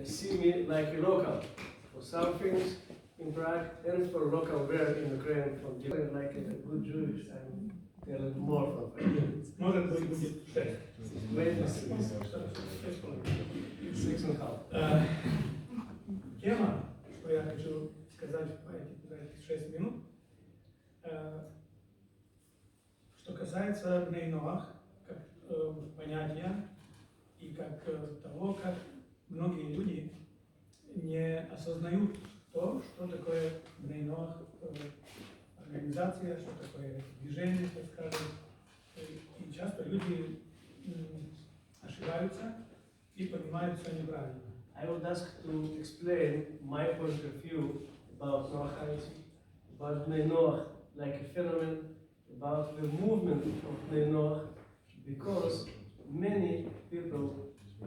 see me like a local for some things in Prague and for local wear in Ukraine from different, like a good Jewish. I'm telling more from 5 minutes. Может быть, будет 6. Maybe 6.5. Тема, что я хочу сказать за эти 6 минут, что касается Бней Ноах, как понятия и как того, как многие люди не осознают то, что такое Бней Ноах, организация, что такое движение, так скажем. И часто люди ошибаются и понимают все неправильно. I would ask to explain my point of view about Noachites, about Bnei Noach like a phenomenon, about the movement of Bnei Noach, because many people,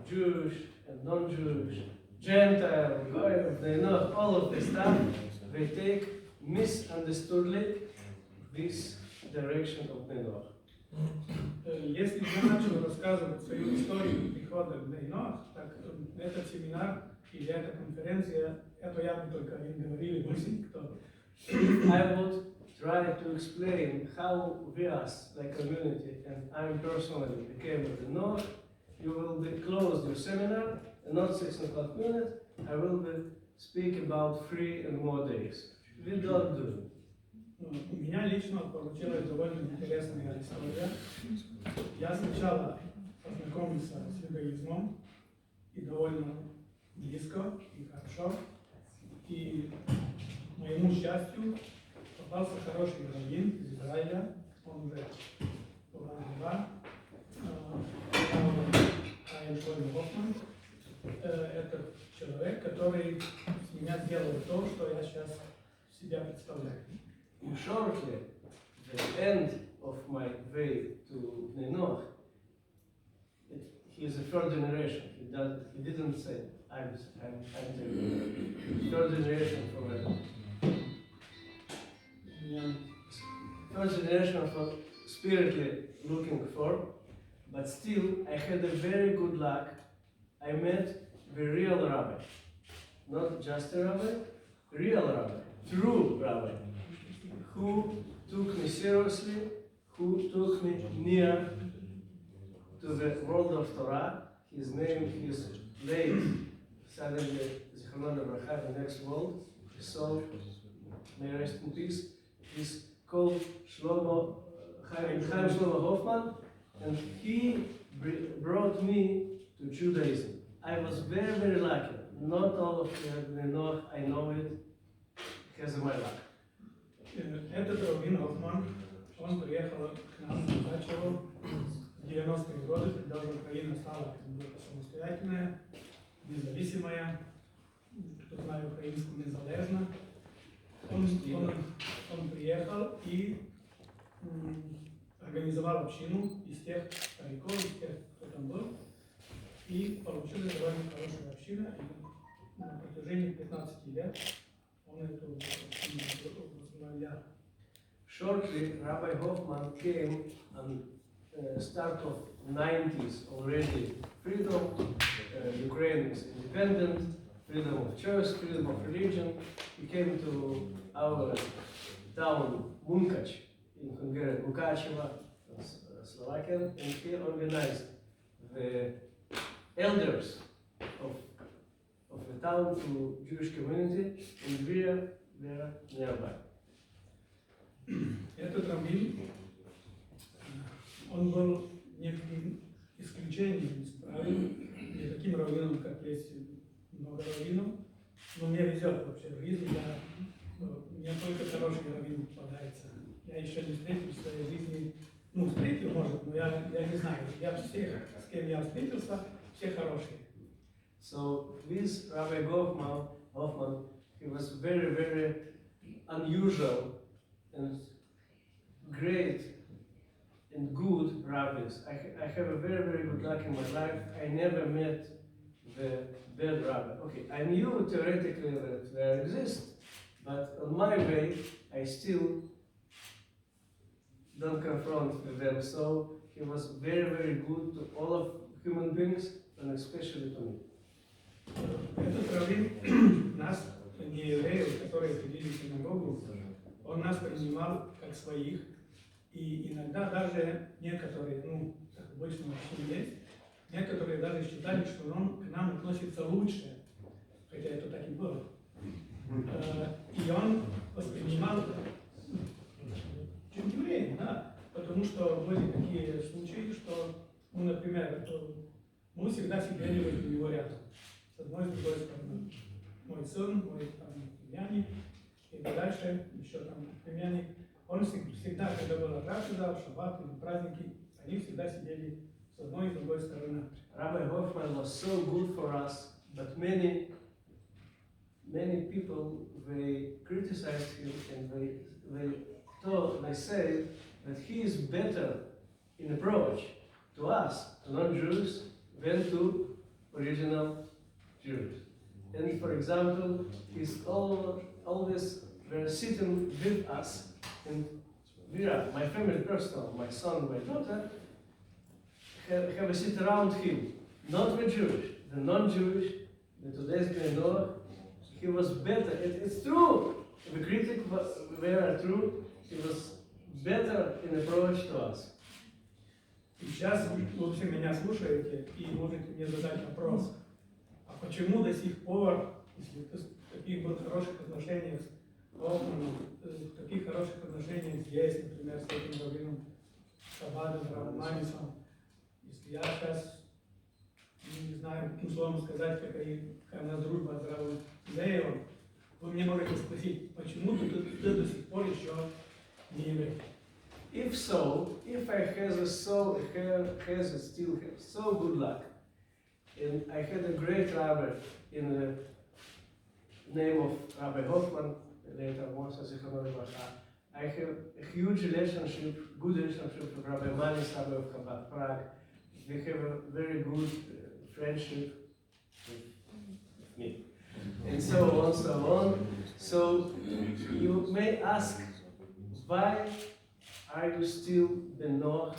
Jewish and non-Jewish, Gentile, Goy, Bnei Noach, all of this stuff, they take misunderstoodly this direction of Bnei Noach. Если я начал рассказывать свою историю прихода в Бней Ноах, так этот семинар или эта конференция, это я бы только им говорили, мы кто. I would try to explain how we as like community and I personally became a Bnei Noach. You will be closed your seminar and not 6.5 minutes. I will be speak about 3 and more days. We don't do it. У меня лично получилась довольно интересная история. Я сначала познакомился с иудаизмом и довольно близко и хорошо. И к моему счастью попался хороший раввин из Израиля. Он уже была Шлоймо Хоффман. Это человек, который с меня сделал то, что я сейчас себя представляю. Shortly, the end of my way to Bnei Noach, he is a third generation. He didn't say, I'm the third generation from third generation for spiritually looking for, but still I had a very good luck. I met the real rabbi, not just a rabbi, real rabbi, true rabbi, who took me seriously, who took me near to the world of Torah. His name is late, suddenly, Zichrono Lebracha, the next world. His soul, may rest in peace. He's called Chaim Shlomo Hoffman, and he brought me to Judaism. I was very, very lucky. Not all of Bnei Noach, I know it, because of my luck. Этот раввин Хоффман, он приехал к нам в Мукачево в 90-е годы, когда уже Украина стала самостоятельная, независимая, кто знает украинскую, незалежно. Он приехал и организовал общину из тех стариков, из тех, кто там был, и получилась довольно хорошая община, и на протяжении 15 лет он эту общину возглавлял. Shortly, Rabbi Hoffman came and start of 90s already. Freedom, Ukraine is independent, freedom of choice, freedom of religion. He came to our town Munkac in Hungary, Mukachevo, Slovakia, and he organized the elders of the town to Jewish community, and we are nearby. Этот раввин, он был неким исключением из правил, не таким раввином, как есть много раввинов, но мне везет вообще в жизни, мне только хороший раввин попадается. Я еще не встретил в своей жизни, встретил, может, но я не знаю, я всех, с кем я встретился, все хорошие. So this Rabbi Hoffman, he was very, very unusual and great and good rabbis. I have a very, very good luck in my life. I never met the bad rabbi. Okay, I knew theoretically that there exist, but on my way, I still don't confront with them. So he was very, very good to all of human beings, and especially to me. раввин нас, не евреев, которые ходили в синагогу, он нас принимал как своих. И иногда даже некоторые, ну, так обычно вообще есть, некоторые даже считали, что он к нам относится лучше, хотя это так и было. И он воспринимал чуть евреев, да, потому что были такие случаи, что, ну, например, мы всегда сидели возле него рядом, с одной и с другой стороны. Мой сын, мой там, племянник, и дальше еще там племянник. Он всегда, когда была трапеза, в шаббат или праздники, они всегда сидели с одной и с другой стороны. Rabbi Hoffman was so good for us, but many people, they criticized him and they say that he is better in approach to us, to non-Jews, than to original Jews. And for example, he's always sitting with us, and we are, my family personal, my son, my daughter, have a seat around him, not the Jewish, the non-Jewish, the today's Ben Noah. He was better. It's true. The critics were true. He was better in approach to us. И сейчас вы все меня слушаете и можете мне задать вопрос, а почему до сих пор, если ты в таких вот хороших отношениях с Хоффманом, в таких хороших отношениях здесь, например, с этим раввином Шаббатом, Равом Манисом, если я сейчас не знаю, условно сказать, какая у нас дружба с Равом Зеевым, вы мне можете спросить, почему ты до сих пор еще не еврей? If so, if I still have so good luck, and I had a great rabbi in the name of Rabbi Hoffman, later Moshe Zichrono Livracha, I have a huge relationship, good relationship with Rabbi Manis, Rabbi of Chabad Prague. We have a very good friendship with me, and so on, so on. So you may ask, why are you still Ben Noach?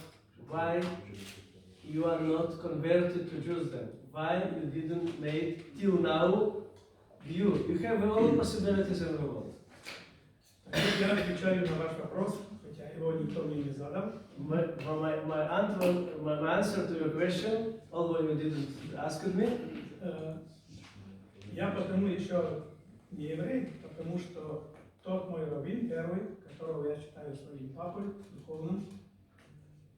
Why you are not converted to Judaism? Why you didn't make till now you? You have all possibilities in the world. Я отвечаю на ваш вопрос, хотя его никто мне не задал. My answer to your question, although you didn't ask me, Я потому еще не еврей, потому что тот мой раввин, первый, которого я считаю своим папой духовным,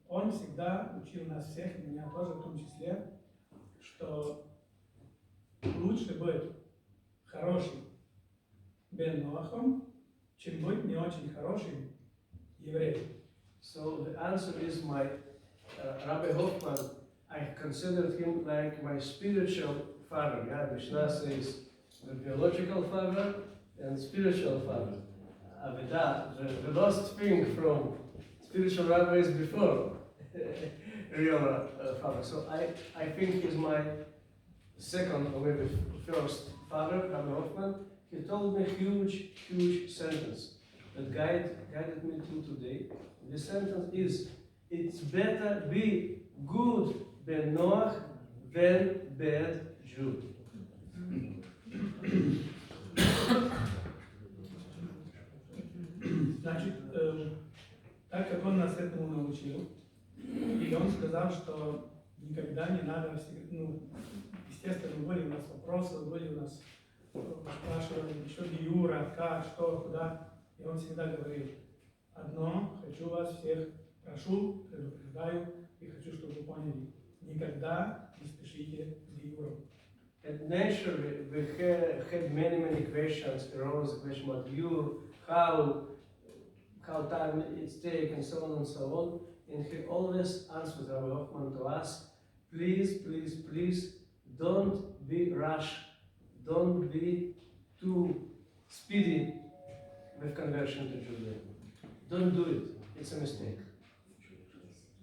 он всегда учил нас всех, и меня тоже в том числе, что лучше быть хорошим Бен Ноахом, чем быть не очень хорошим евреем. So the answer is my Rabbi Hoffman. I considered him like my spiritual father. Yeah, Mishnah says the biological father and spiritual father. Aveda, the last thing from spiritual rabbis before real father. So I think he's my second or maybe first father, Rabbi Hoffman. He told me a huge sentence that guided me till today. The sentence is, it's better be good Ben Noach than bad Jew. Значит, так как он нас этому научил, и он сказал, что никогда не надо, ну, естественно, были у нас вопросы, были у нас спрашивали, что Гиюра, как, что, куда, и он всегда говорил, одно, хочу вас всех, прошу, предупреждаю, и хочу, чтобы вы поняли, никогда не спешите с Гиюром. And naturally, we had many questions, arose the question about you, how time it's taken, and so on. And he always answered Rabbi Hoffman to us, please, don't be rash, don't be too speedy with conversion to Judaism. Don't do it, it's a mistake.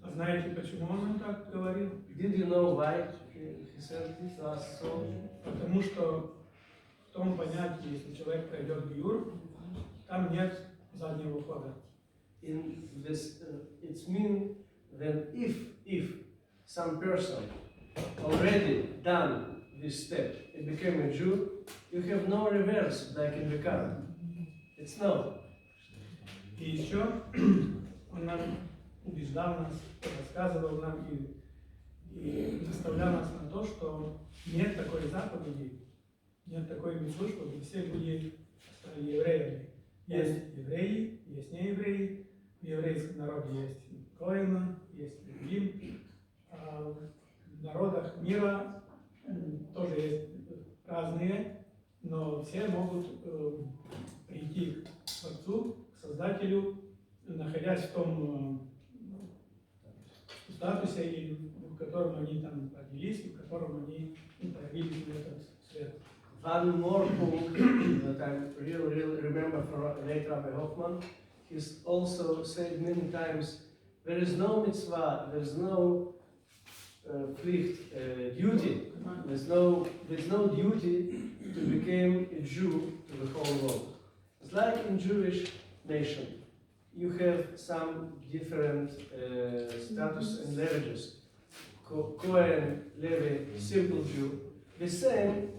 А знаете, почему он так говорил? Did you know why he said this to us? So, потому что в том понятии, если человек пройдет Гиюр, там нет заднего хода. in this, it means that if some person already done this step and became a Jew, you have no reverse like in the car. It's no. И еще он нам убеждал нас, рассказывал нам и наставлял нас на то, что нет такой заповеди, нет такой митцвы, чтобы все люди стали евреями. Есть евреи, есть неевреи, в еврейском народе есть коэна, есть левим, а в народах мира тоже есть разные, но все могут прийти к Творцу, к Создателю, находясь в том статусе, в котором они там родились, в котором они появились на этот свет. One more point that I really remember from late Rabbi Hoffman, he's also said many times, there is no mitzvah, there is no pflicht, duty, there's no duty to become a Jew to the whole world. It's like in Jewish nation, you have some different status and languages. Kohen, Levi, simple Jew. The same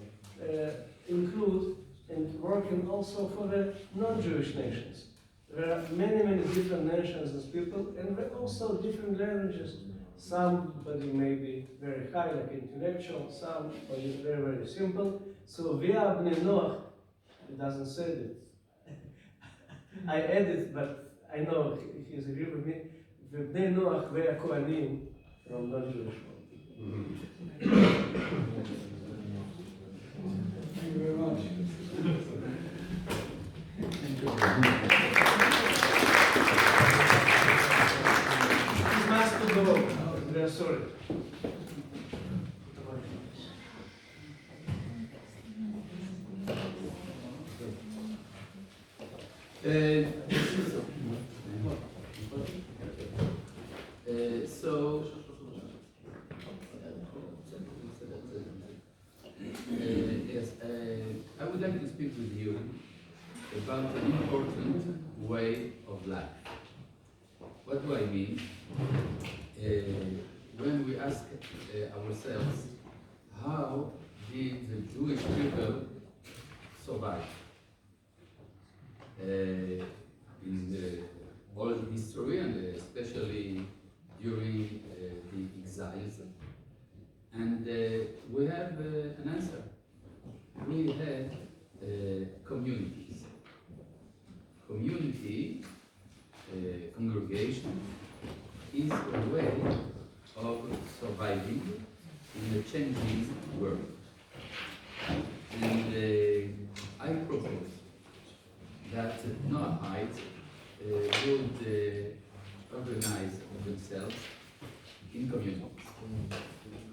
include and working also for the non-Jewish nations. There are many different nations and people, and there are also different languages. Somebody may be very high, like intellectual, somebody very simple. So via Bnei Noach, it doesn't say that. I added, but I know he's agreed with me. Bnei Noach were Kohanim from non-Jewish world. Thank you very much. He must go. We are sorry. I would like to speak with you about an important way of life. What do I mean? When we ask ourselves, how did the Jewish people survive? In the old history, and especially during the exiles. And we have an answer. We had communities. Community, congregation, is a way of surviving in a changing world. And I propose that Noahites would organize themselves in communities.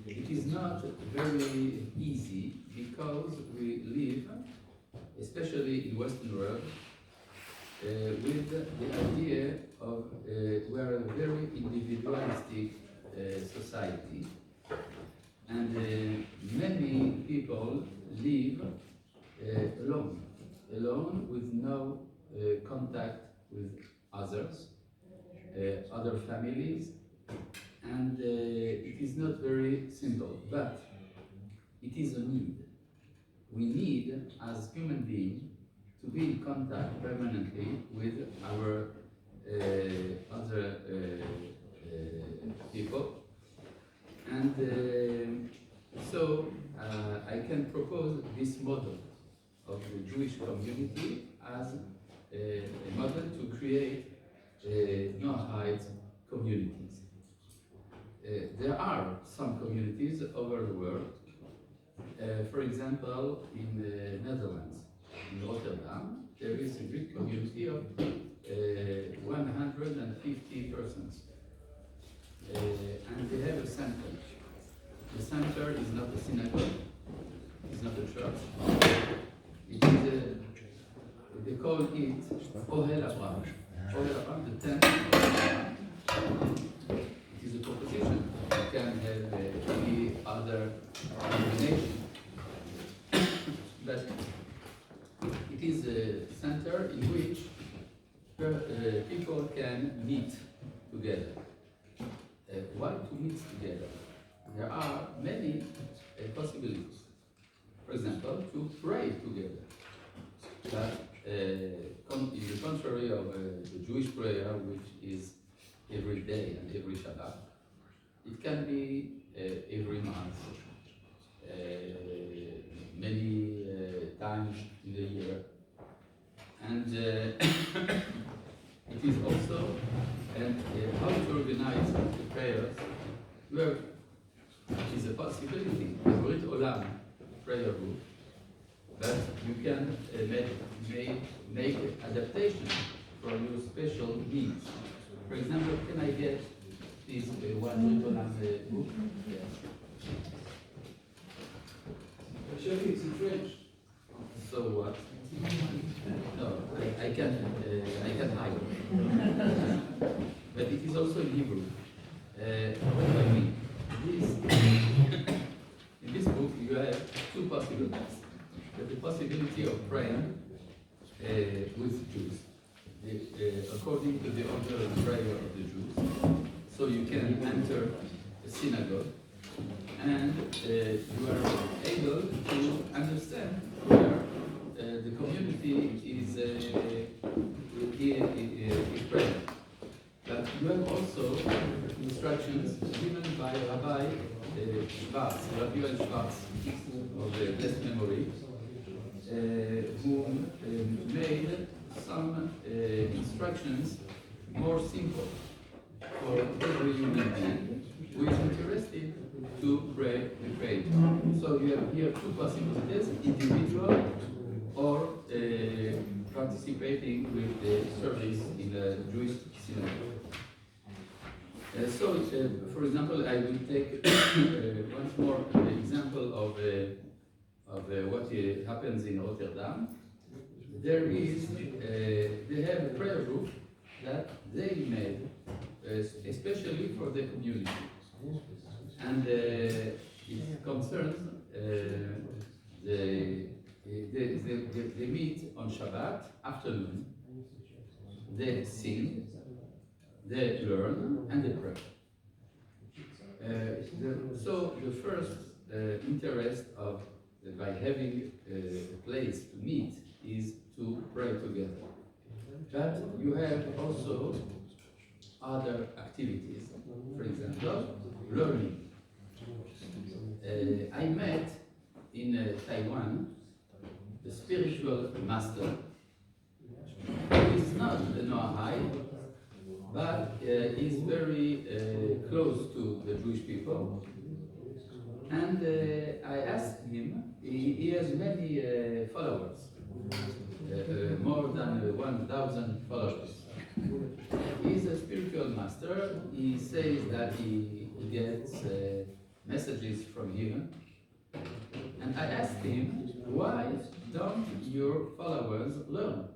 It is not very easy because we live, especially in Western world, with the idea of we are a very individualistic society, and many people live alone with no contact with others, other families, and it is not very simple, but it is a need. We need, as human beings, to be in contact permanently with our other people, and so I can propose this model of the Jewish community as a model to create Noahide communities. There are some communities over the world. For example, in the Netherlands, in Rotterdam, there is a Greek community of 150 persons. And they have a center. The center is not a synagogue, it's not a church. It is they call it Ohel Abraham. Ohel Abraham, the tent of Abraham. It is a proposition. You can have any other combination. But it is a center in which people can meet together. Why to meet together? There are many possibilities. for example, to pray together. But in the contrary of the Jewish prayer, which is every day and every Shabbat, it can be every month, many times in the year. And it is also how to organize the prayers. Where it is a possibility, the Brit Olam prayer group, but you can make adaptation for your special needs. For example, can I get this one Brit Olam book? Yes. Actually, it's in French. So what? No, I can hide. But it is also in Hebrew. What I mean, in this book you have two possibilities. The possibility of praying with Jews, according to the order of prayer of the Jews. So you can enter a synagogue and you are able to understand where the community is praying. But you have also instructions given by Rabbi Schwartz, Rabbi Yoel Schwartz of blessed memory, who made some instructions more simple for every human being who is interested to pray the prayer. So you have here two possibilities: individual or participating with the service in a Jewish synagogue. For example, I will take once more the example of what happens in Rotterdam. There is, they have a prayer group that they made especially for the community. And it concerns they meet on Shabbat afternoon, they sing, they learn, and they pray. So the first interest of by having a place to meet is to pray together. But you have also other activities, for example, learning. I met in Taiwan the spiritual master. He is not a Noahide, but is very close to the Jewish people. And I asked him, he has many followers, more than 1,000 followers. He's a spiritual master. He says that he gets messages from heaven. And I asked him, why don't your followers learn?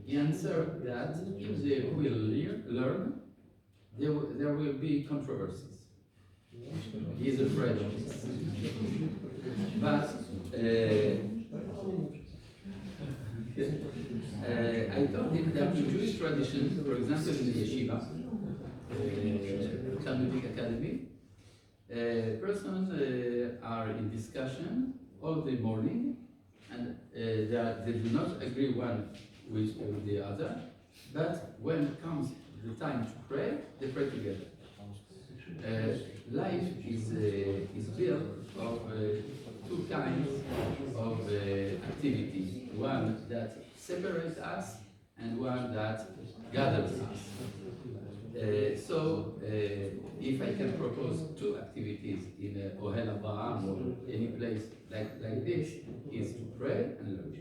He answered that if they will learn, there will be controversies. He is afraid of this. But I told him that the Jewish tradition, for example, in the yeshiva, Talmudic Academy, persons are in discussion all the morning, and they do not agree one with the other, but when it comes the time to pray, they pray together. Life is built of two kinds of activities. One that separates us and one that gathers us. If I can propose two activities in Ohel Abraham or any place like this, is to pray and learn.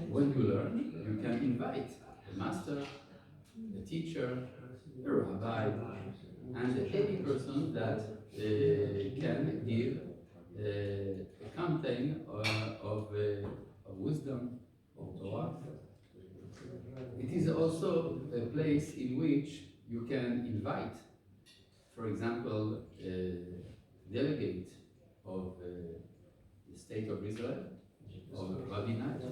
When you learn, you can invite a master, a teacher, a rabbi, and any person that can give a content of wisdom, of Torah. It is also a place in which you can invite, for example, a delegate of the state of Israel, of rabbinate,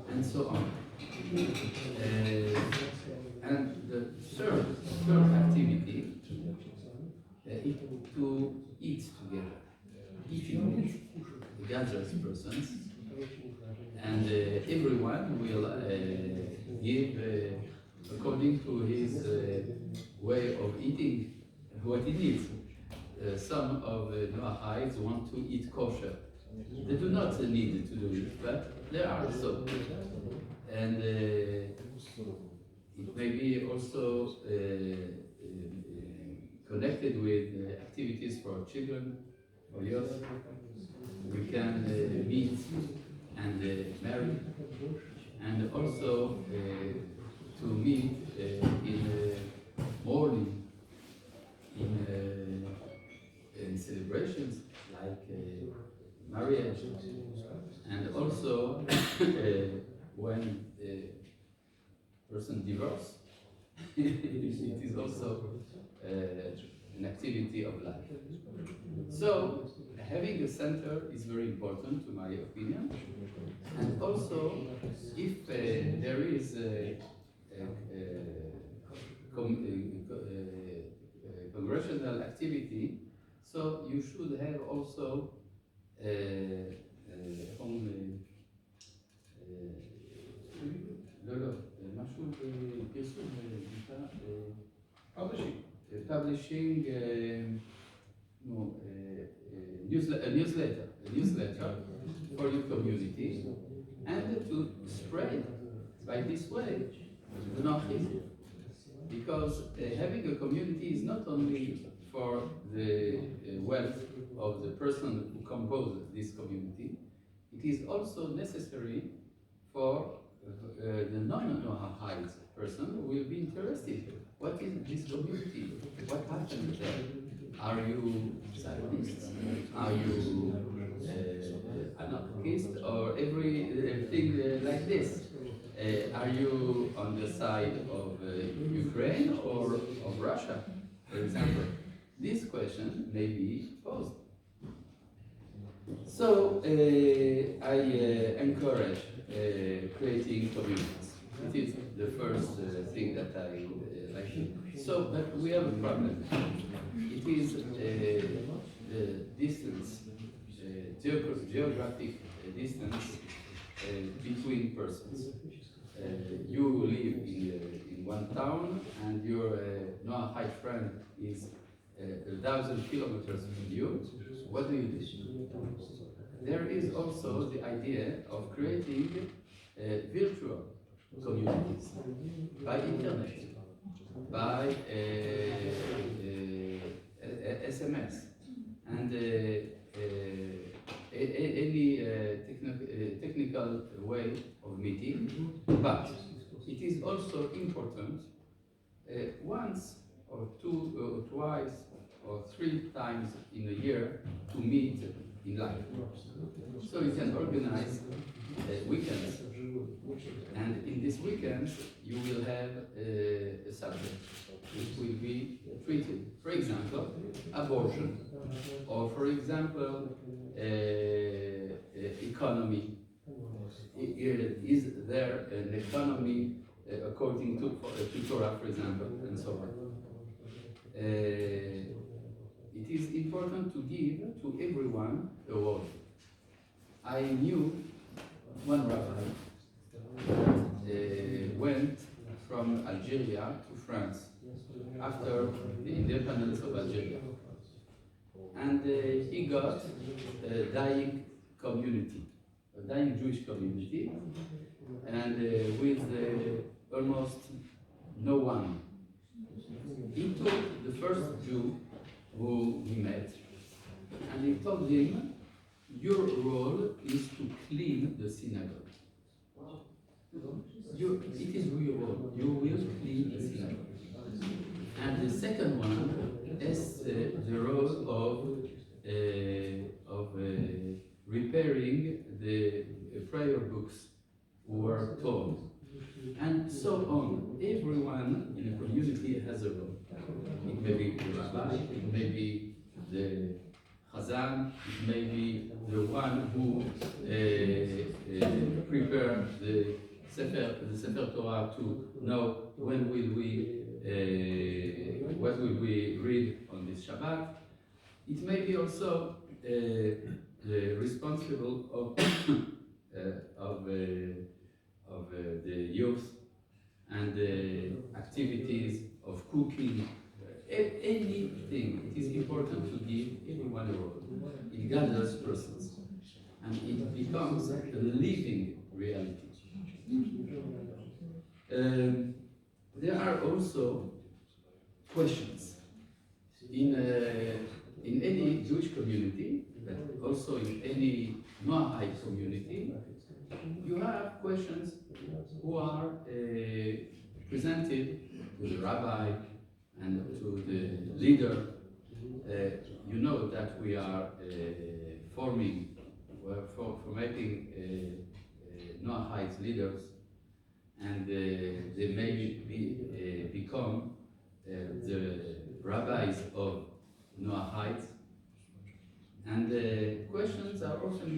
and so on. And the third activity is to eat together. Eating gathers persons, and everyone will give according to his way of eating what he needs. Some of the Noahides want to eat kosher. They do not need to do it, but there are some. And it may be also connected with activities for children, for youth. We can meet and marry, and also to meet in mourning, in celebrations like marriage, and also when a person divorces, it is also an activity of life. So having a center is very important, to my opinion, and also if there is a congressional activity, so you should have also publishing a newsletter for your community, and to spread by this way the knowledge. Because having a community is not only for the wealth of the person who composes this community, it is also necessary for the non-Noahide person who will be interested. What is this community? What happened there? Are you Zionists? Are you anarchists? Or everything like this? Are you on the side of Ukraine or of Russia, for example? This question may be posed. So I encourage creating communities. It is the first thing that I like. So, but we have a problem. It is the distance, geographic distance between persons. You live in one town, and your Noahide friend is 1,000 kilometers from you. What do you do? There is also the idea of creating virtual communities by internet, by SMS, and any technical way of meeting. But it is also important once or twice or 3 times in a year to meet in life. So you can organize weekends, and in these weekends you will have a subject which will be treated. For example, abortion, or for example, economy. Is there an economy according to Torah, for example, and so on? It is important to give to everyone a word. I knew one rabbi went from Algeria to France after the independence of Algeria, and he got a dying community, a dying Jewish community, and with almost no one. He took the first Jew who he met, and he told him, your role is to clean the synagogue. It is your role. You will clean the synagogue. And the second one is the role of repairing the prayer books who were torn, and so on. Everyone in the community has a role. It may be the rabbi, it may be the Chazan, it may be the one who prepared the Sefer Torah to know when will we what will we read on this Shabbat. It may be also responsible of the youth and the activities of cooking. Anything, it is important to give everyone a role. It gathers persons and it becomes a living reality. There are also questions in any Jewish community, but also in any Noahide community. You have questions who are presented to the rabbi and to the leader. You know that we are forming, for making Noahide leaders, and they may become the rabbis of Noahides. And questions are often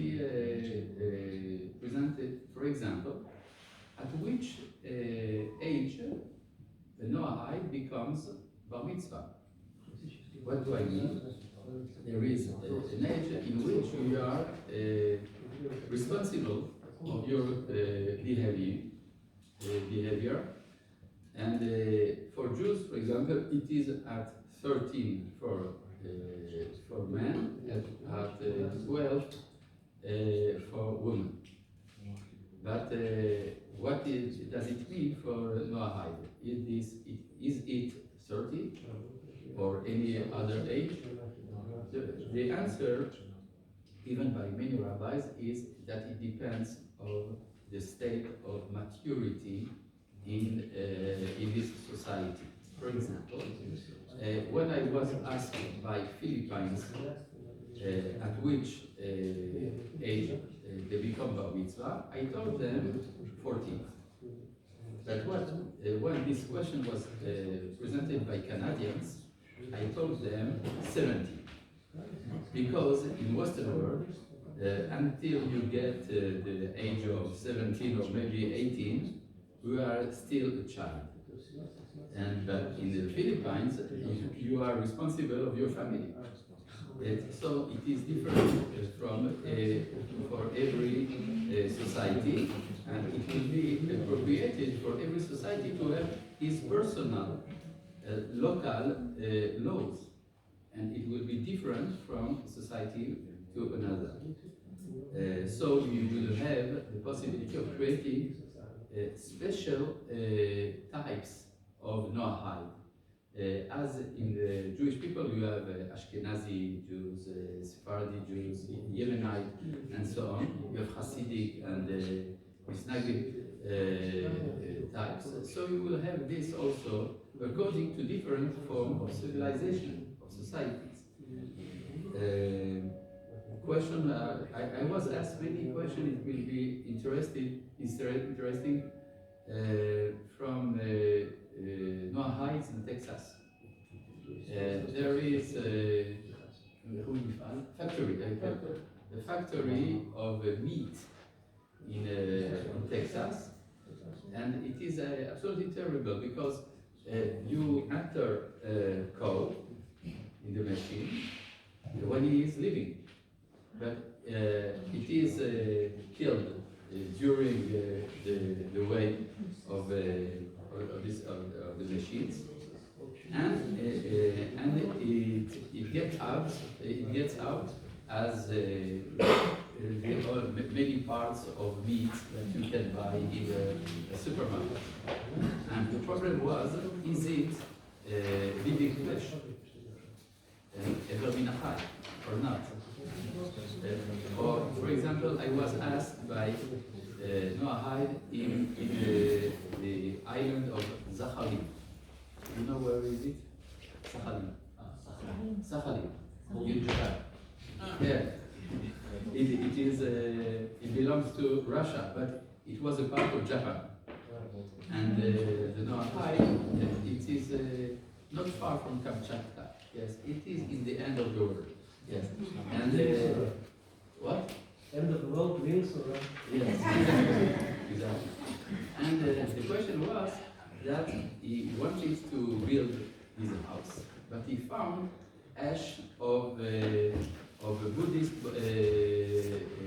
presented, for example, at which age the Noahide becomes bar mitzvah. What do I mean? There is an age in which you are responsible of your behavior. And for Jews, for example, it is at 13 for men and at 12 for women. But what does it mean for Noahide? Is it 30 or any other age? The answer, given by many rabbis, is that it depends on the state of maturity in this society. For example, when I was asked by Philippines at which age they become bar mitzvah, I told them 14. But when this question was presented by Canadians, I told them 17. Because in Western world, until you get the age of 17 or maybe 18, you are still a child. And but in the Philippines, you are responsible of your family. So it is different from for every society, and it will be appropriated for every society to have its personal local laws, and it will be different from society to another. So you will have the possibility of creating special types of Noahide. As in the Jewish people, you have Ashkenazi Jews, Sephardi Jews, Yemenite, and so on. You have Hasidic and Misnagdic types. So you will have this also according to different forms of civilization, of societies. Question, I was asked many questions. It will be interesting from Noahides in Texas. There is a factory of meat in Texas, and it is absolutely terrible because you enter a cow in the machine when he is living, but it is killed during the way of the machines, and it gets out as many parts of meat that you can buy in a supermarket. And the problem was, is it living flesh, ever min achai, or not? Or, for example, I was asked by Noahide in the island of Sakhalin. You know where is it? Sakhalin. Sakhalin. In Japan. Yeah. It belongs to Russia, but it was a part of Japan. And the Noahide, it is not far from Kamchatka. Yes, it is in the end of the world. Yes. And what? End of the world means, or? Yes, exactly. And the question was that he wanted to build his house, but he found ash of a Buddhist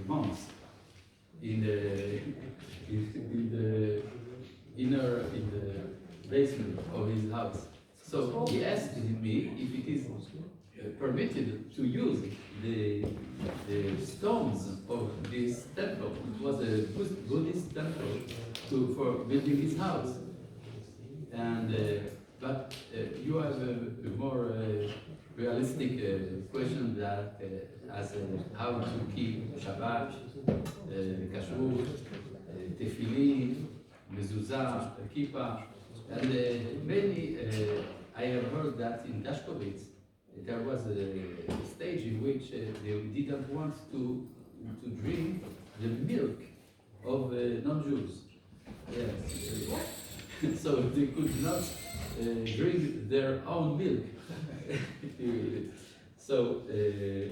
monks in the basement of his house. So he asked me if it is permitted to use the stones of this temple. It was a Buddhist temple for building his house. And but you have a more realistic question that as how to keep Shabbat, Kashrut, Tefillin, Mezuzah, Kippah, and many. I have heard that in Dashkovitz there was a stage in which they didn't want to drink the milk of non-Jews. Yes. So they could not drink their own milk. So it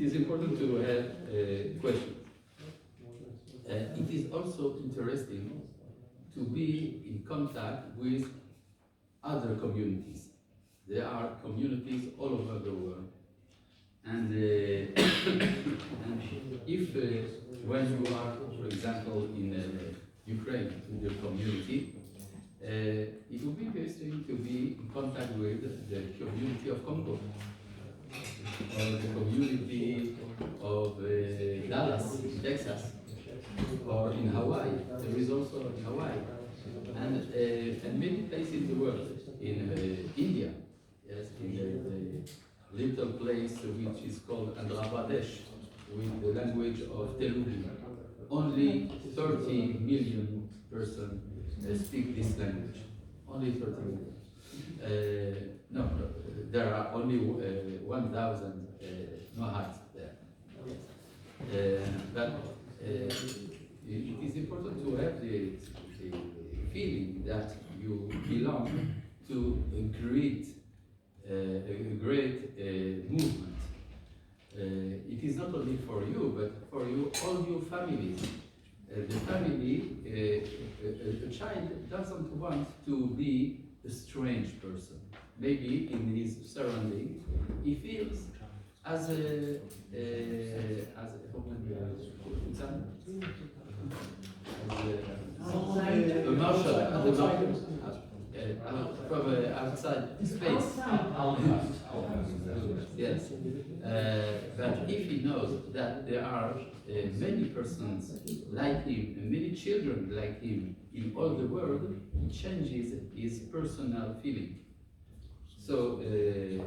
is important to have a question. It is also interesting to be in contact with other communities. There are communities all over the world. And, and if when you are, for example, in Ukraine, in your community, it would be interesting to be in contact with the community of Congo, or the community of Dallas, Texas, or in Hawaii. There is also in Hawaii, and many places in the world, in India, yes, in the little place which is called Andhra Pradesh, with the language of Telugu. Only 30 million persons speak this language. Only 30 million. No, there are only 1,000 Noahites there. But it is important to have the feeling that you belong to a great movement. It is not only for you, but for you, all your families. The family, a child doesn't want to be a strange person. Maybe in his surrounding, he feels as a from outside space. Yes. But if he knows that there are many persons like him, and many children like him in all the world, it changes his personal feeling. So it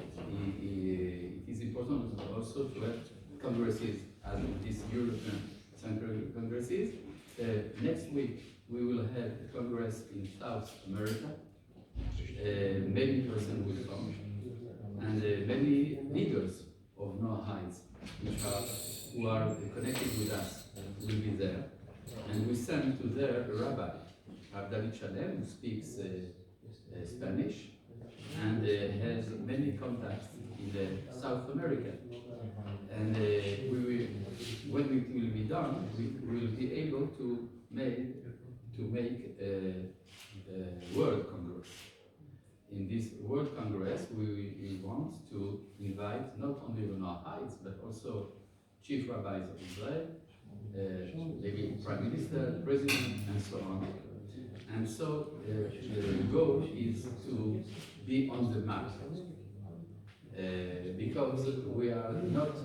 is important also to have congresses, as these European Central Congresses. Next week we will have a congress in South America. Many persons will come, and many leaders of Noahites who are connected with us will be there. And we send to their rabbi, Rav David Shalem, who speaks Spanish, and has many contacts in South America. And when it will be done, we will be able to make a World Congress. In this World Congress, we want to invite not only the Noahites, but also chief rabbis of Israel, maybe prime minister, president, and so on. And so the goal is to be on the map, because we are not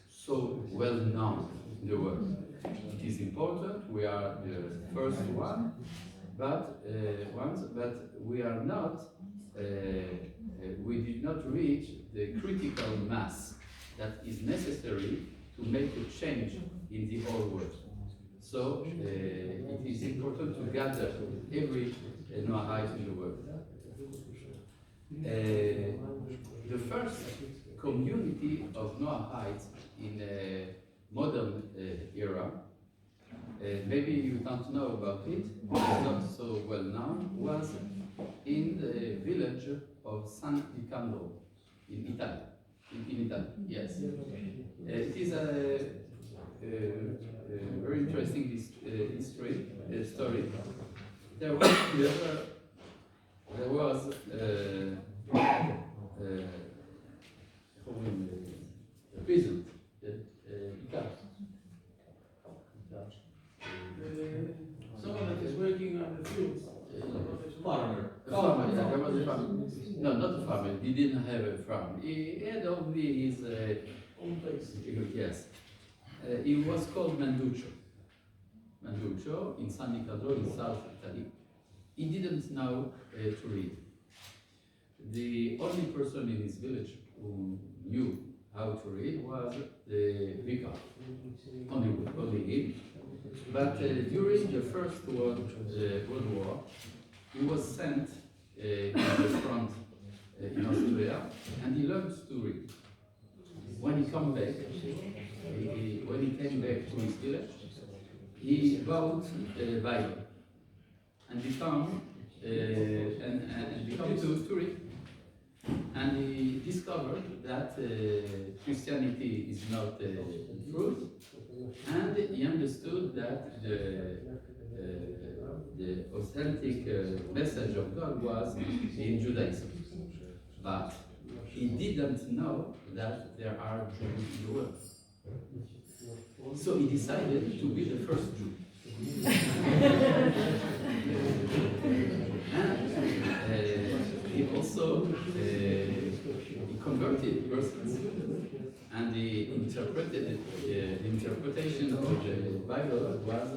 so well known in the world. It is important, we are the first one, but we are not, we did not reach the critical mass that is necessary to make a change in the whole world. So it is important to gather every Noahide in the world. The first community of Noahides in a modern era, maybe you don't know about it, it's not so well known, was in the village of San Nicandro in Italy. In Italy, yes. It is a very interesting story. There was peasant. עיקר. Someone that is working on the fields. Farmer. A farmer, yeah, there was a farmer. No, not a farmer. He didn't have a farm. He had only his Own place. yes. He was called Manduccio. Manduccio in San Niccolò in South Italy. He didn't know to read. The only person in his village who knew how to read was the vicar. Only him. But during the First World War, he was sent in the front in Austria, and he learned to read. When he came back, when he came back to his village, he bought a Bible and become to read. And he discovered that Christianity is not truth, and he understood that the authentic message of God was in Judaism. But he didn't know that there are Jews in the world. So he decided to be the first Jew. And he also he converted persons, and he interpreted the interpretation of the Bible was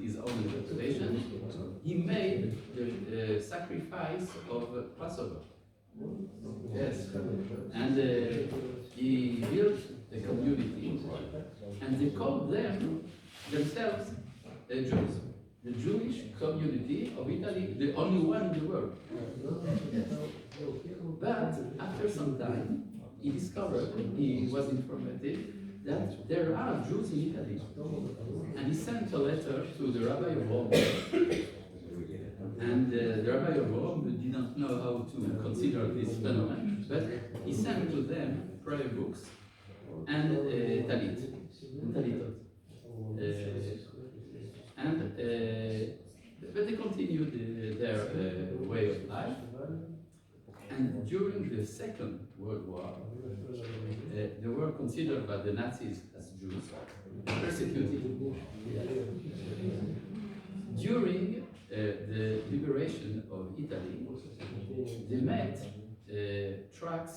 his own interpretation. He made the sacrifice of Passover. Yes, and he built a community, and they called themselves Jews. The Jewish community of Italy, the only one in the world. Yes. But after some time, he discovered, he was informed that there are Jews in Italy. And he sent a letter to the Rabbi of Rome. And the Rabbi of Rome didn't know how to consider this phenomenon, but he sent to them prayer books and Talitot. But they continued their way of life. And during the Second World War, they were considered by the Nazis as Jews, persecuted. During the liberation of Italy, they met tracks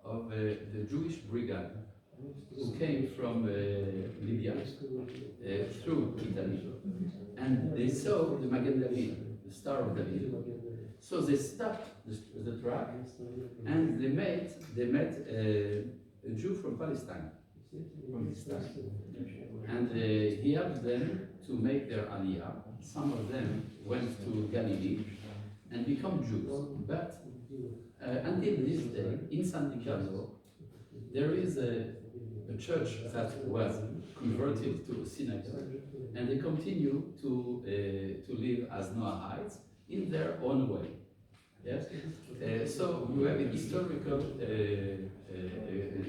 of the Jewish brigade who came from Libya through Italy, and they saw the Magen David, the Star of David. So they stopped the track, and they met a Jew from Palestine, and he helped them to make their aliyah. Some of them went to Galilee and become Jews. But until this day, in San Niccolò, there is a church that was converted to a synagogue, and they continue to live as Noahites in their own way. Yes. So we have a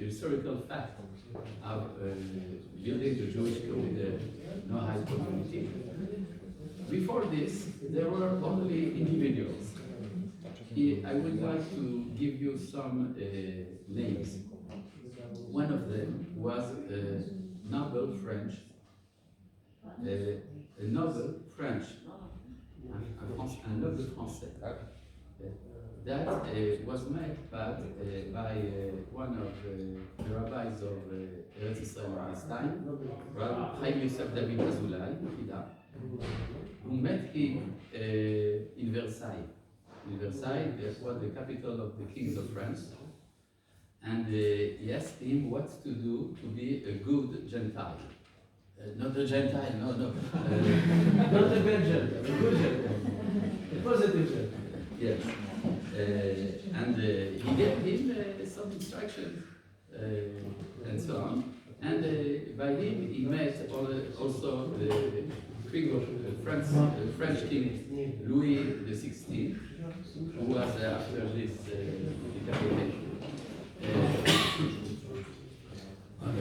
historical fact of building the Jewish Noahide community. Before this, there were only individuals. I would like to give you some names. One of them was a noble French, un noble français, that was made by one of the rabbis of Eretz Israel at this time, Rabbi Chaim Yosef David Azulai, who met him in Versailles. In Versailles, that was the capital of the kings of France. And he asked him what to do to be a good Gentile. Not a Gentile, no. Not a bad Gentile, a good Gentile. A positive Gentile. Yes. And he gave him some instructions and so on. And by him, he met also the king of France, French king Louis XVI, who was after this decapitation.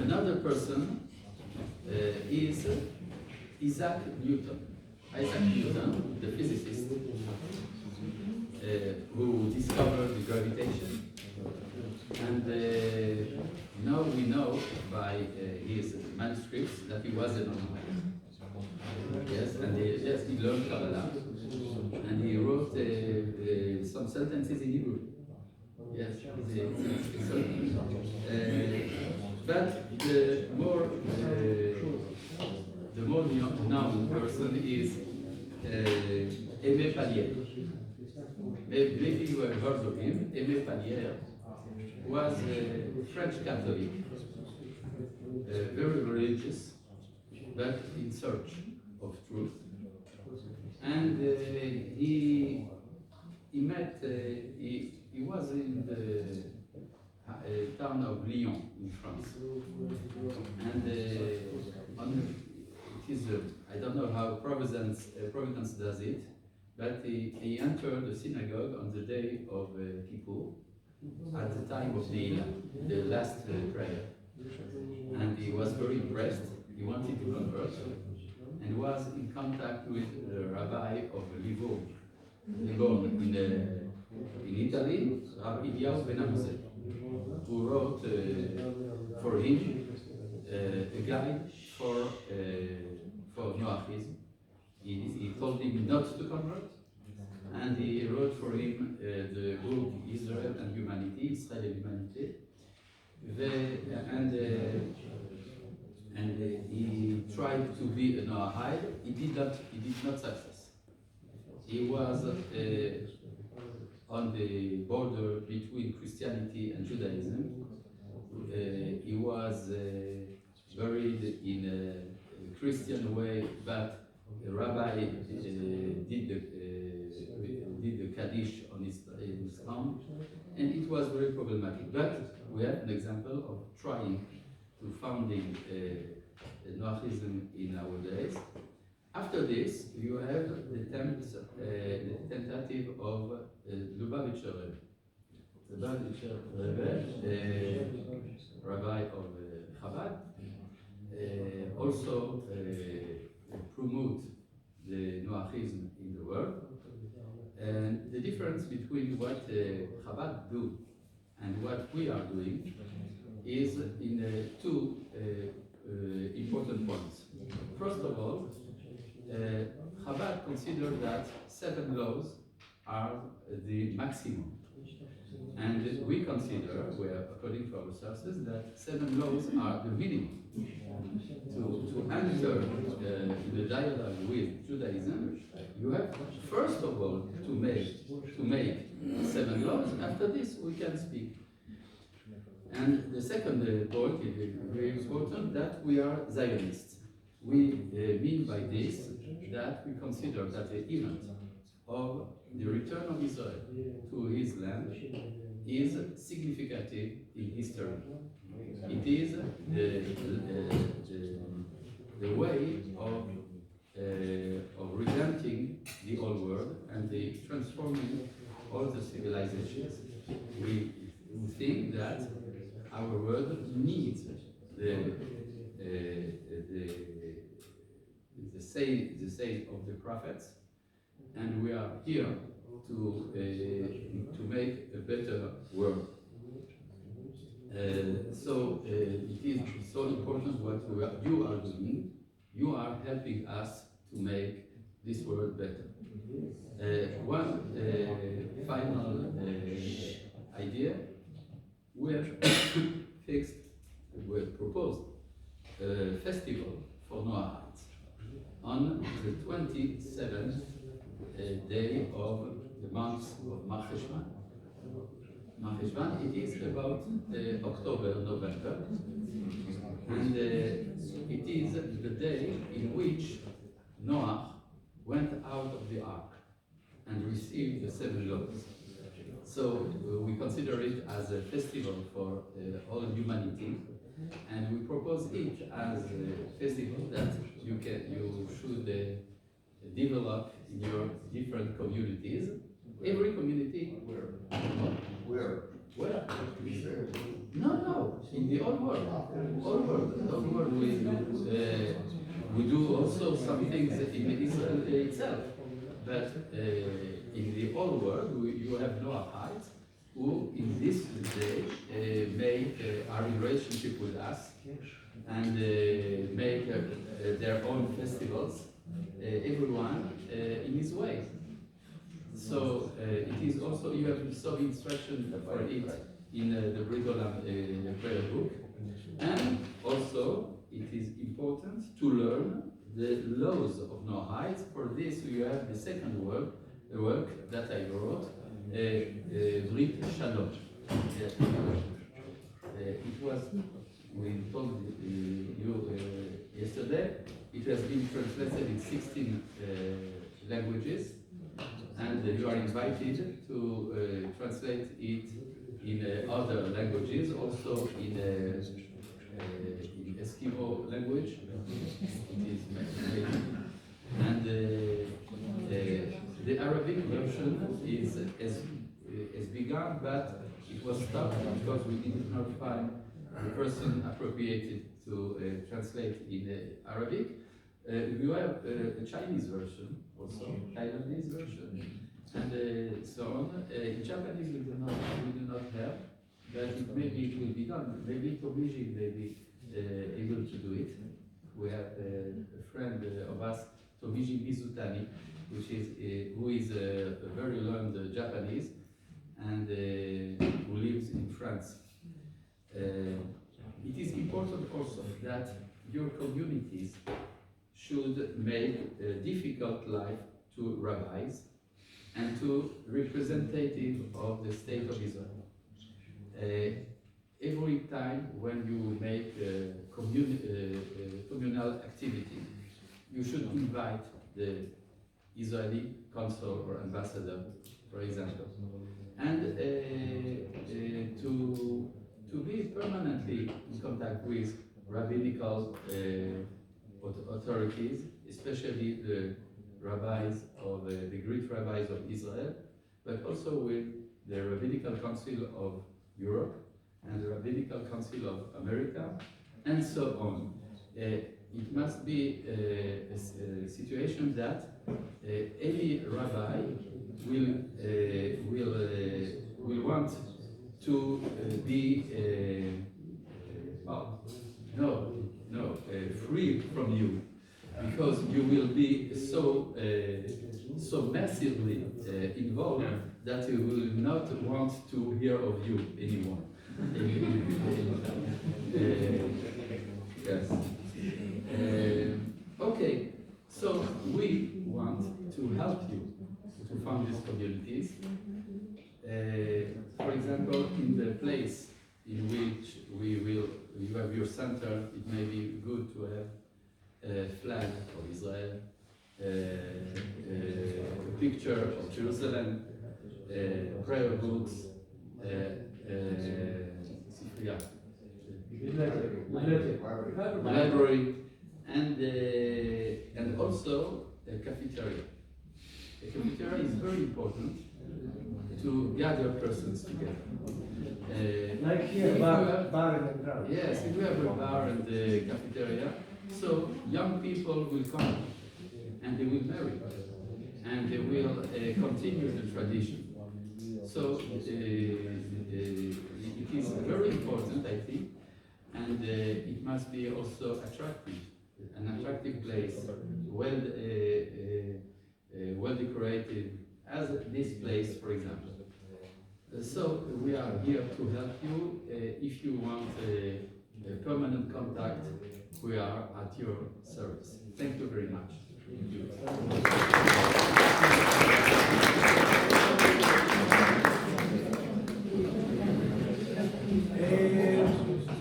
Another person is Isaac Newton. Isaac Newton, the physicist, who discovered the gravitation. And now we know by his manuscripts that he was a Noahide. Yes, and he learned Kabbalah, and he wrote some sentences in Hebrew. Yes, but the more known person is Aimé Pallier. Maybe you have heard of him. Aimé Pallier was a French Catholic, very religious, but in search of truth. And he met, he was in the town of Lyon in France. And it is, I don't know how Providence does it, but he entered the synagogue on the day of Kippur, at the time of the last prayer. And he was very impressed. He wanted to convert, and was in contact with the rabbi of Livorno in Italy, Rabbi Eliyahu ben Amzeh, who wrote for him a guide for Noachism. He told him not to convert, and he wrote for him the book Israel and Humanity, Israel and Humanity. And he tried to be a Noahide. He did not success. He was on the border between Christianity and Judaism. He was buried in a Christian way, but the rabbi did the Kaddish on his tomb, and it was very problematic. But we have an example of trying to founding Noachism in our days. After this, you have the tentative of Lubavitcher Rebbe. Lubavitcher Rebbe, rabbi of Chabad, also promote the Noachism in the world. And the difference between what Chabad do and what we are doing is in two important points. First of all, Chabad considers that 7 laws are the maximum. And we consider, according to our sources, that 7 laws are the minimum. To enter the dialogue with Judaism, you have first of all to make 7 laws. After this, we can speak. And the second point is very important, that we are Zionists. We mean by this that we consider that the event of the return of Israel to his land is significant in history. It is the way of resenting the old world and the transforming all the civilizations. We think that our world needs the say of the prophets, and we are here to make a better world. So it is so important what you are doing. You are helping us to make this world better. One final idea: we have proposed a festival for Noahides on the 27th day of the month of Mar Cheshvan. Mar Cheshvan, it is about October, November, and it is the day in which Noah went out of the ark and received the 7 laws. So we consider it as a festival for all humanity, and we propose it as a festival that you should develop in your different communities. Every community where? No, in the old world. Old world we do also some things in Israel itself, but in the old world you have Noahides, who in this day make our relationship with us and make their own festivals, everyone in his way. So it is also, you have some instruction for it in the Brit Olam prayer book. And also, it is important to learn the laws of Noahide. For this, you have the second work that I wrote, Brit Shalom. It was, we told you yesterday, it has been translated in 16 languages, and you are invited to translate it in other languages, also in Eskimo language. It is made. And the Arabic version is begun, but it was stopped because we did not find the person appropriated to translate in Arabic. We have a Chinese version, also Taiwanese version, and so on. In Japanese we do not have, but maybe it will be done. Maybe Tomiji may be able to do it. We have a friend of us, Tomiji Mizutani, who is a very learned Japanese and who lives in France. It is important also that your communities should make a difficult life to rabbis and to representative of the state of Israel. Every time when you make communal activity, you should invite the Israeli consul or ambassador, for example, and to be permanently in contact with rabbinical authorities, especially the rabbis of the great rabbis of Israel, but also with the Rabbinical Council of Europe and the Rabbinical Council of America, and so on. It must be a situation that any rabbi will want to be free from you, because you will be so massively involved that you will not want to hear of you anymore. Yes. Okay, so we want to help you to found these communities. For example, in the place in which you have your center, it may be good to have a flag of Israel, a picture of Jerusalem, prayer books, library, and also a cafeteria. A cafeteria is very important to gather persons together. Like here, bar and ground. Yes, if we have a bar and a cafeteria, so young people will come and they will marry and they will continue the tradition. So it is very important, I think, and it must be also attractive, an attractive place, well decorated, as this place, for example. So we are here to help you. If you want a permanent contact, we are at your service. Thank you very much. Thank you.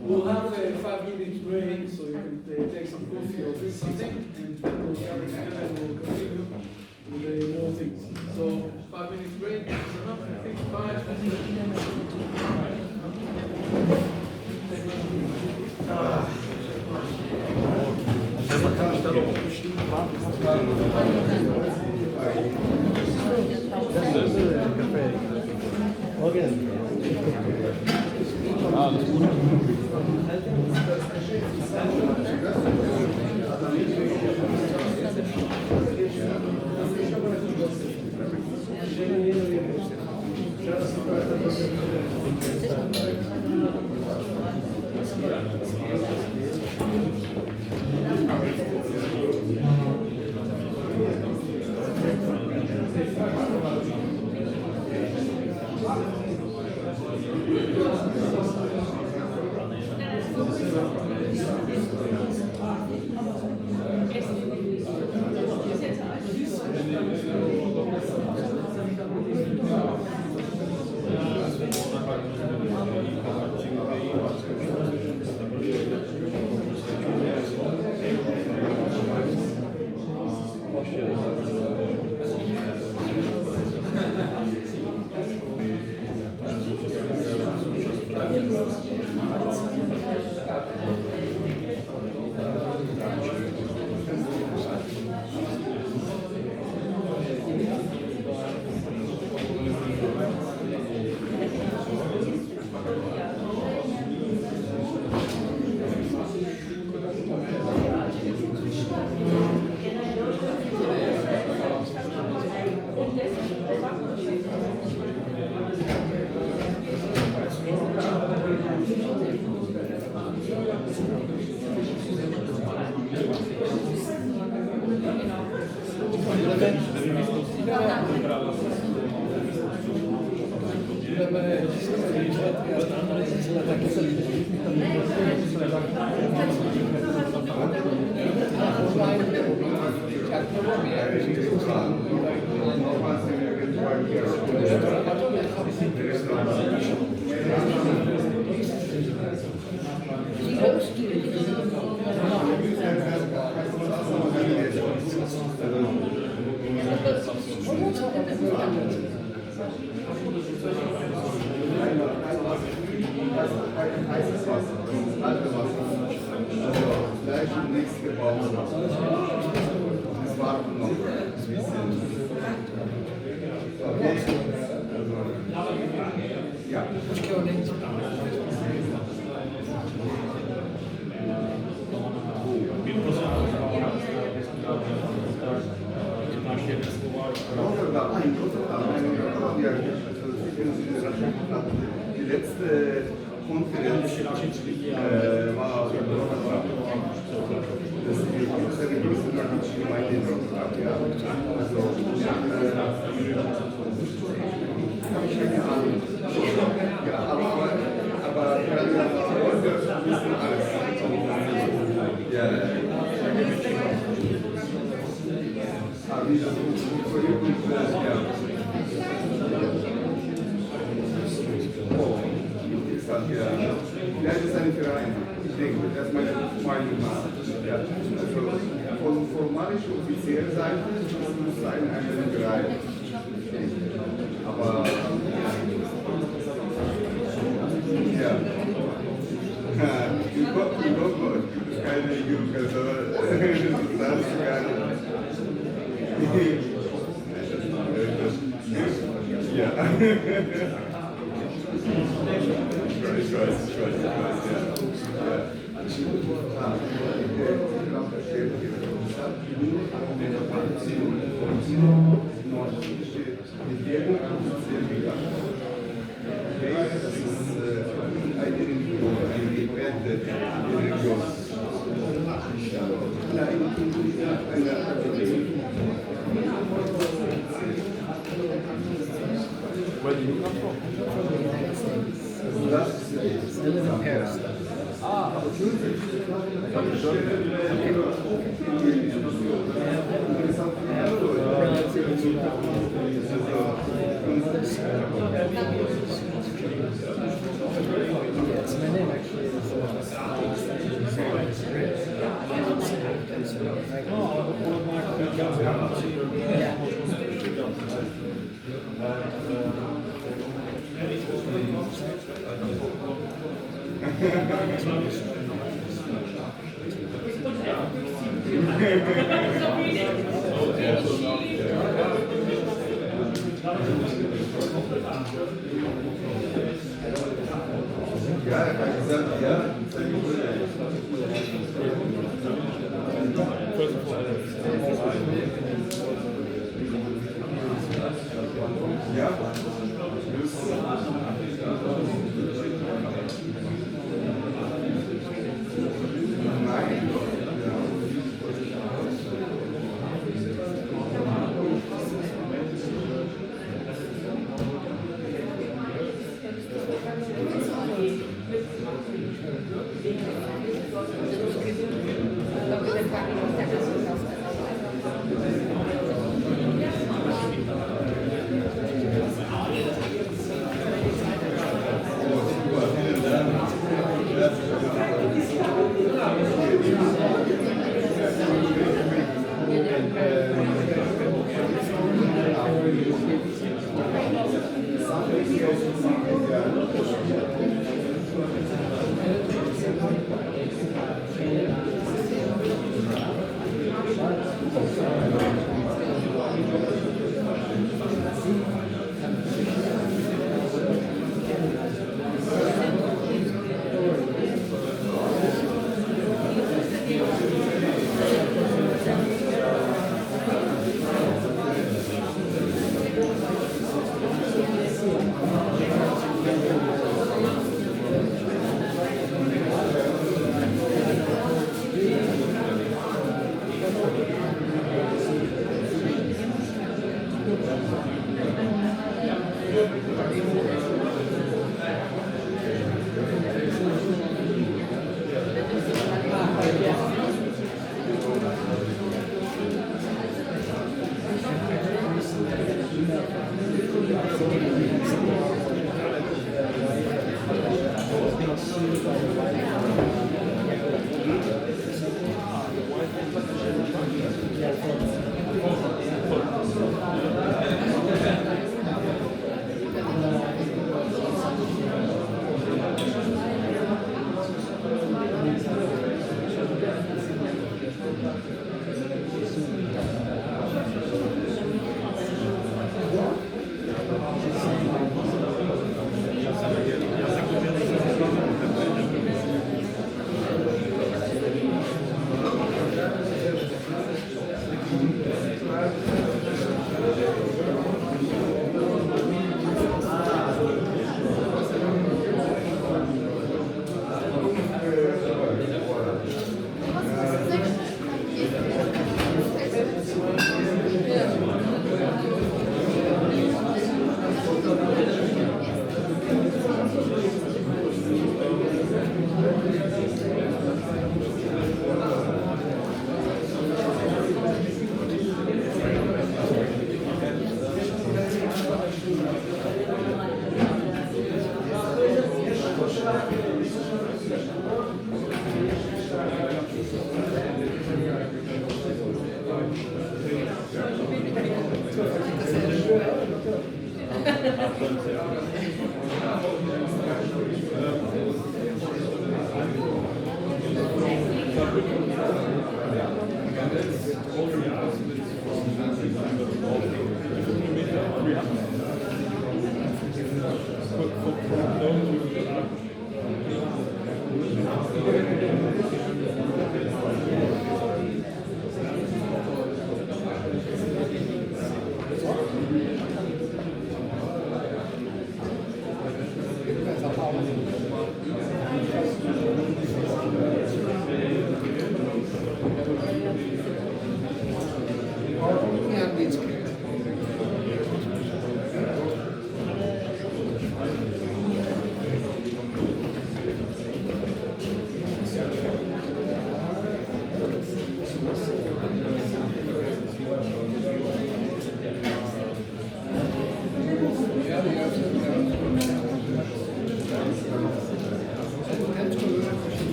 We'll have a 5-minute break, so you can take some coffee or drink something, and then we'll gather together and we'll continue with the more things. So 5 minutes break is enough, I think. 5. gebaut. Das war noch ein bisschen. Okay. Ja. Die letzte Konferenz war das ist eine größere Gemeinde in Rotterdam. Ja. Also, keine Ahnung. Ja, aber Leute wissen alles. Ja, wie das funktioniert und ja. Oh, interessant, ja. Ja, das ist ein Verein. Ich denke, das ist meine Meinung nach. Ja. Also von formalischer offizieller Seite muss es sein, ein Verein. Aber ja. Ich glaube, es gibt keine Jugend, also das ist keine. Ja. Ich weiß, ja. Still in Paris. Yes, my name actually Ja, er hat gesagt, ja, ja, nein.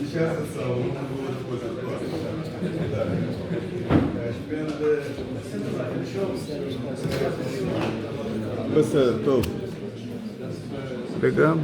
Сейчас это будет بس طب بقى